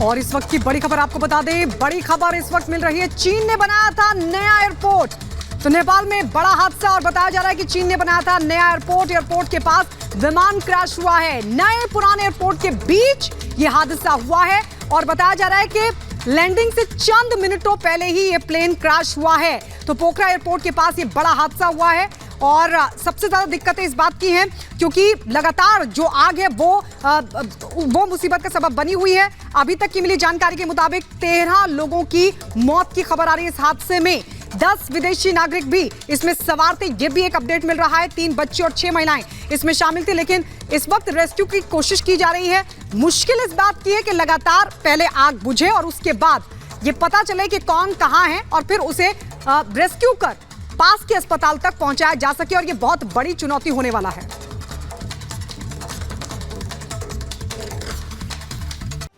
और इस वक्त की बड़ी खबर आपको बता दें, बड़ी खबर इस वक्त मिल रही है। चीन ने बनाया था नया एयरपोर्ट, तो नेपाल में बड़ा हादसा और बताया जा रहा है कि चीन ने बनाया था नया एयरपोर्ट। एयरपोर्ट के पास विमान क्रैश हुआ है। नए पुराने एयरपोर्ट के बीच यह हादसा हुआ है और बताया जा रहा है कि लैंडिंग से चंद मिनटों पहले ही यह प्लेन क्रैश हुआ है। तो पोखरा एयरपोर्ट के पास यह बड़ा हादसा हुआ है और सबसे ज्यादा दिक्कतें इस बात की हैं क्योंकि लगातार जो आग है वो मुसीबत का सबब बनी हुई है। अभी तक की मिली जानकारी के मुताबिक 13 लोगों की मौत की खबर आ रही है इस हादसे में। 10 विदेशी नागरिक भी इसमें सवार थे, ये भी एक अपडेट मिल रहा है। 3 बच्चे और 6 महिलाएं इसमें शामिल थे, लेकिन इस वक्त रेस्क्यू की कोशिश की जा रही है। मुश्किल इस बात की है कि लगातार पहले आग बुझे और उसके बाद ये पता चले कि कौन कहां है और फिर उसे रेस्क्यू कर पास के अस्पताल तक पहुंचाया जा सके, और ये बहुत बड़ी चुनौती होने वाला है।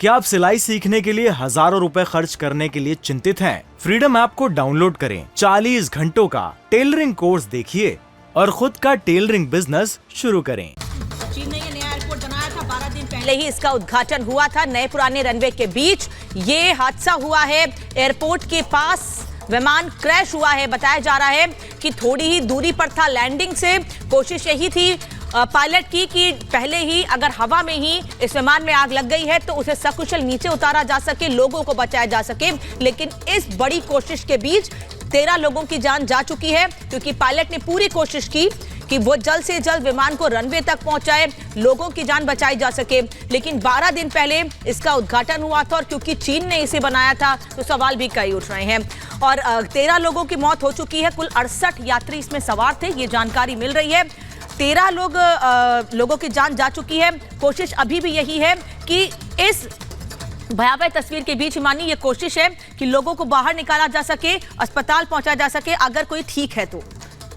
क्या आप सिलाई सीखने के लिए हजारों रुपए खर्च करने के लिए चिंतित हैं? फ्रीडम ऐप को डाउनलोड करें, 40 घंटों का टेलरिंग कोर्स देखिए और खुद का टेलरिंग बिजनेस शुरू करें। चीन ने ये नया एयरपोर्ट बनाया था, 12 दिन पहले ही इसका उद्घाटन हुआ था। नए पुराने रनवे के बीच ये हादसा हुआ है। एयरपोर्ट के पास विमान क्रैश हुआ है। बताया जा रहा है कि थोड़ी ही दूरी पर था लैंडिंग से। कोशिश यही थी पायलट की कि पहले ही अगर हवा में ही इस विमान में आग लग गई है तो उसे सकुशल नीचे उतारा जा सके, लोगों को बचाया जा सके। लेकिन इस बड़ी कोशिश के बीच 13 लोगों की जान जा चुकी है क्योंकि पायलट ने पूरी कोशिश की कि वो जल्द से जल्द विमान को रनवे तक पहुंचाए, लोगों की जान बचाई जा सके। लेकिन 12 दिन पहले इसका उद्घाटन हुआ था और क्योंकि चीन ने इसे बनाया था तो सवाल भी कई उठ रहे हैं। और 13 लोगों की मौत हो चुकी है। कुल 68 यात्री इसमें सवार थे, ये जानकारी मिल रही है। 13 लोगों की जान जा चुकी है। कोशिश अभी भी यही है कि इस भयावह तस्वीर के बीच मानी ये कोशिश है कि लोगों को बाहर निकाला जा सके, अस्पताल पहुंचाया जा सके अगर कोई ठीक है तो।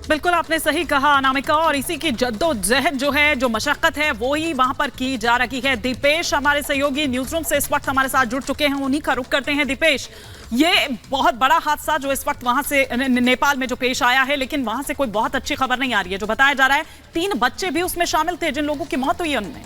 बिल्कुल आपने सही कहा अनामिका, और इसी की जद्दोजहद जो है, जो मशक्कत है, वो ही वहां पर की जा रही है। दीपेश हमारे सहयोगी न्यूज रूम से इस वक्त हमारे साथ जुड़ चुके हैं, उन्हीं का रुख करते हैं। दीपेश, ये बहुत बड़ा हादसा जो इस वक्त वहां से नेपाल में जो पेश आया है, लेकिन वहां से कोई बहुत अच्छी खबर नहीं आ रही है। जो बताया जा रहा है 3 बच्चे भी उसमें शामिल थे जिन लोगों की मौत हुई है उनमें।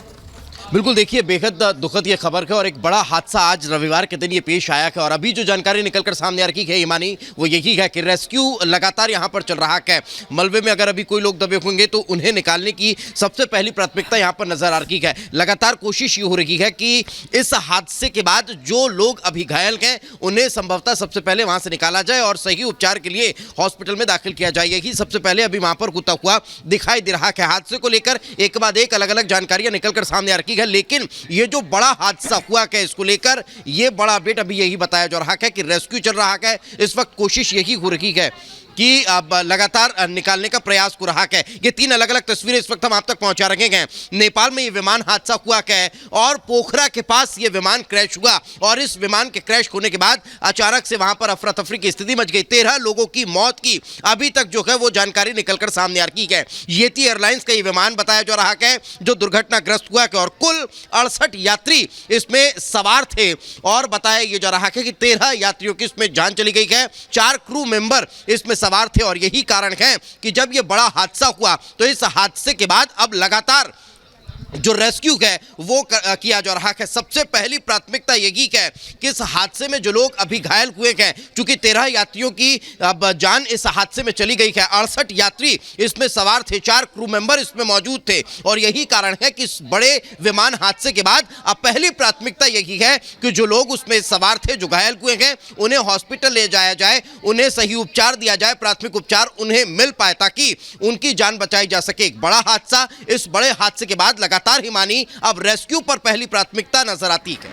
बिल्कुल, देखिए बेहद दुखद ये खबर है और एक बड़ा हादसा आज रविवार के दिन ये पेश आया है। और अभी जो जानकारी निकलकर सामने आ रही है ईमानी, वो यही है कि रेस्क्यू लगातार यहाँ पर चल रहा है। मलबे में अगर अभी कोई लोग दबे होंगे तो उन्हें निकालने की सबसे पहली प्राथमिकता यहाँ पर नजर आ रही है। लगातार कोशिश ये हो रही है कि इस हादसे के बाद जो लोग अभी घायल हैं उन्हें संभवतः सबसे पहले वहाँ से निकाला जाए और सही उपचार के लिए हॉस्पिटल में दाखिल किया जाए। यही सबसे पहले अभी वहाँ पर होता हुआ दिखाई दे रहा है। हादसे को लेकर एक बाद एक अलग अलग जानकारियां निकलकर सामने आ रही है, लेकिन ये जो बड़ा हादसा हुआ है इसको लेकर ये बड़ा अपडेट अभी यही बताया जा रहा है कि रेस्क्यू चल रहा है। इस वक्त कोशिश यही हो रही है कि अब लगातार निकालने का प्रयास हो रहा है। ये 3 अलग अलग तस्वीरें इस वक्त हम आप तक पहुंचा रहे हैं। नेपाल में ये विमान हादसा हुआ है और पोखरा के पास ये विमान क्रैश हुआ और इस विमान के क्रैश होने के बाद अचानक से वहां पर अफरा तफरी की स्थिति मच गई। 13 लोगों की मौत की अभी तक जो है वो जानकारी निकलकर सामने आ रही है। येती एयरलाइंस का ये विमान बताया जा रहा है जो दुर्घटनाग्रस्त हुआ है और कुल 68 यात्री इसमें सवार थे और बताया ये जा रहा है कि 13 यात्रियों की इसमें जान चली गई है। 4 क्रू मेंबर इसमें सवार थे और यही कारण है कि जब यह बड़ा हादसा हुआ तो इस हादसे के बाद अब लगातार जो रेस्क्यू है वो किया जा रहा है। सबसे पहली प्राथमिकता यही है कि इस हादसे में जो लोग अभी घायल हुए हैं, चूंकि 13 यात्रियों की अब जान इस हादसे में चली गई है, 68 यात्री इसमें सवार थे, 4 क्रू मेंबर इसमें मौजूद थे और यही कारण है कि इस बड़े विमान हादसे के बाद अब पहली प्राथमिकता यही है कि जो लोग उसमें सवार थे, जो घायल हुए हैं, उन्हें हॉस्पिटल ले जाया जाए, उन्हें सही उपचार दिया जाए, प्राथमिक उपचार उन्हें मिल पाए ताकि उनकी जान बचाई जा सके। एक बड़ा हादसा, इस बड़े हादसे के बाद लगातार ही मानी अब रेस्क्यू पर पहली प्राथमिकता नजर आती है।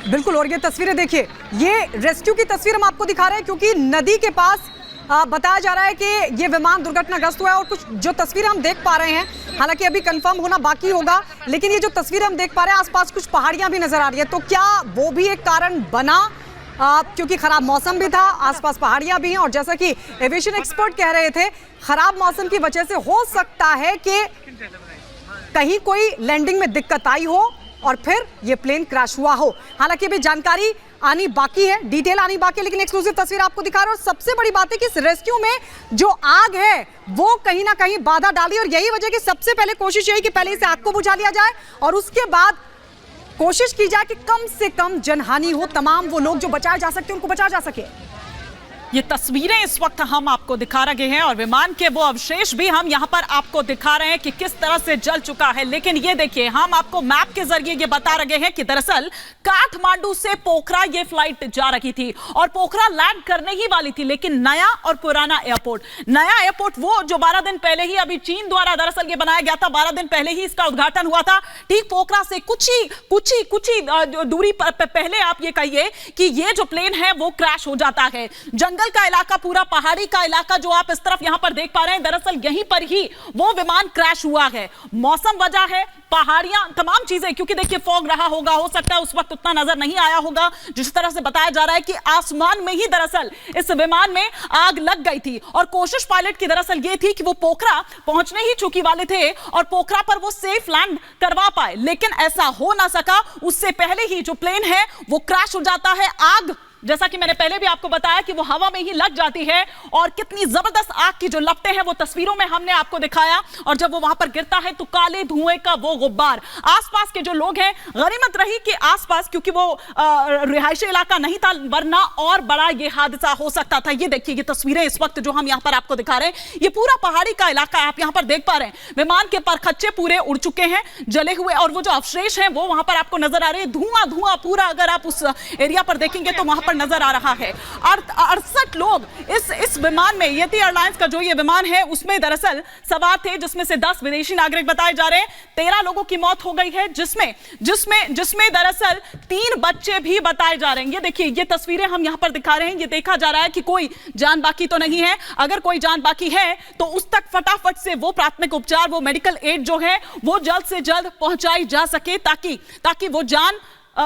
बिल्कुल, और ये तस्वीरें देखिए, ये रेस्क्यू की तस्वीर हम आपको दिखा रहे हैं क्योंकि नदी के पास बताया जा रहा है कि ये विमान दुर्घटनाग्रस्त हुआ है और कुछ जो तस्वीरें हम देख पा रहे हैं, हालांकि अभी कंफर्म होना बाकी होगा, लेकिन ये जो तस्वीरें हम देख पा रहे हैं आसपास कुछ पहाड़ियां भी नजर आ रही है। तो क्या वो भी एक कारण बना क्योंकि खराब मौसम भी था, आसपास पहाड़ियां भी हैं और जैसा कि एविएशन एक्सपर्ट कह रहे थे, खराब मौसम की वजह से हो सकता है कि कहीं कोई लैंडिंग में दिक्कत आई हो और फिर ये प्लेन क्रैश हुआ हो। हालांकि अभी जानकारी आनी बाकी है, डिटेल आनी बाकी है, लेकिन एक्सक्लूसिव तस्वीर आपको दिखा रहे हैं। और सबसे बड़ी बात है कि इस रेस्क्यू में जो आग है वो कहीं ना कहीं बाधा डाली और यही वजह कि सबसे पहले कोशिश यही कि पहले इस आग को बुझा लिया जाए और उसके बाद कोशिश की जाए कि कम से कम जनहानि हो, तमाम वो लोग जो बचाए जा सकते हैं उनको बचाया जा सके। ये तस्वीरें इस वक्त हम आपको दिखा रहे हैं और विमान के वो अवशेष भी हम यहां पर आपको दिखा रहे हैं कि किस तरह से जल चुका है। लेकिन ये देखिए, हम आपको मैप के जरिए ये बता रहे हैं कि दरअसल काठमांडू से पोखरा ये फ्लाइट जा रही थी और पोखरा लैंड करने ही वाली थी। लेकिन नया और पुराना एयरपोर्ट, नया एयरपोर्ट वो जो 12 दिन पहले ही अभी चीन द्वारा दरअसल ये बनाया गया था, 12 दिन पहले ही इसका उद्घाटन हुआ था। ठीक पोखरा से कुछ ही दूरी पर पहले आप ये कहिए कि ये जो प्लेन है वो क्रैश हो जाता है। जंगल का इलाका, पूरा पहाड़ी का इलाका जो आप इस तरफ यहां पर देख पा रहे हैं, दरअसल यहीं पर ही वो विमान क्रैश हुआ है। मौसम वजह है, पहाड़ियां, तमाम चीजें, क्योंकि देखिए फॉग रहा होगा, हो सकता है उस वक्त उतना नजर नहीं आया होगा। जिस तरह से बताया जा रहा है कि आसमान में ही दरअसल इस विमान में आग लग गई थी और कोशिश पायलट की दरअसल ये थी कि वो पोखरा पहुंचने ही चुकी वाले थे और पोखरा पर वो सेफ लैंड करवा पाए, लेकिन ऐसा हो ना सका। उससे पहले ही जो प्लेन है वो क्रैश हो जाता है। आग, जैसा कि मैंने पहले भी आपको बताया कि वो हवा में ही लग जाती है और कितनी जबरदस्त आग की जो लपटें हैं वो तस्वीरों में हमने आपको दिखाया। और जब वो वहां पर गिरता है तो काले धुएं का वो गुब्बार, आसपास के जो लोग हैं, गनीमत रही कि आसपास, क्योंकि वो रिहायशी इलाका नहीं था, वरना और बड़ा ये हादसा हो सकता था। ये देखिए, ये तस्वीरें इस वक्त जो हम यहां पर आपको दिखा रहे हैं, ये पूरा पहाड़ी का इलाका आप यहां पर देख पा रहे हैं। विमान के परखच्चे पूरे उड़ चुके हैं, जले हुए, और वो जो अवशेष हैं वो वहां पर आपको नजर आ रहे हैं। धुआं पूरा, अगर आप उस एरिया पर देखेंगे तो वहां पर नजर आ रहा है। 68 लोग इस विमान में, येती एयरलाइंस का जो ये विमान है उसमें दरअसल सवार थे, जिसमें से 10 विदेशी नागरिक बताए जा रहे हैं। 13 लोगों की मौत हो गई है, जिसमें दरअसल 3 बच्चे भी बताए जा रहे हैं। ये देखिए, ये तस्वीरें हम यहां पर दिखा रहे हैं। ये देखा जा रहा है कि कोई जान बाकी तो नहीं है। अगर कोई जान बाकी है तो उस तक फटाफट से वो प्राथमिक उपचार, वो मेडिकल एड जो है वो जल्द से जल्द पहुंचाई जा सके, ताकि वो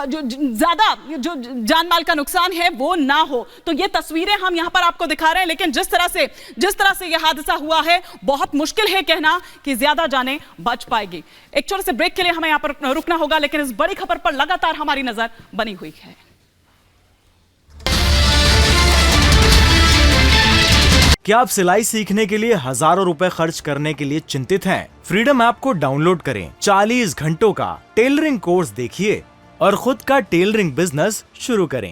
जो ज्यादा जो जान माल का नुकसान है वो ना हो। तो ये तस्वीरें हम यहां पर आपको दिखा रहे हैं। लेकिन जिस तरह से यह हादसा हुआ है, बहुत मुश्किल है कहना कि ज्यादा जानें बच पाएगी। एक छोटे से ब्रेक के लिए हमें यहां पर रुकना होगा, लेकिन इस बड़ी खबर पर लगातार हमारी नजर बनी हुई है। क्या आप सिलाई सीखने के लिए हजारों रुपए खर्च करने के लिए चिंतित हैं? फ्रीडम ऐप को डाउनलोड करें, 40 घंटों का टेलरिंग कोर्स देखिए और खुद का टेलरिंग बिजनेस शुरू करें।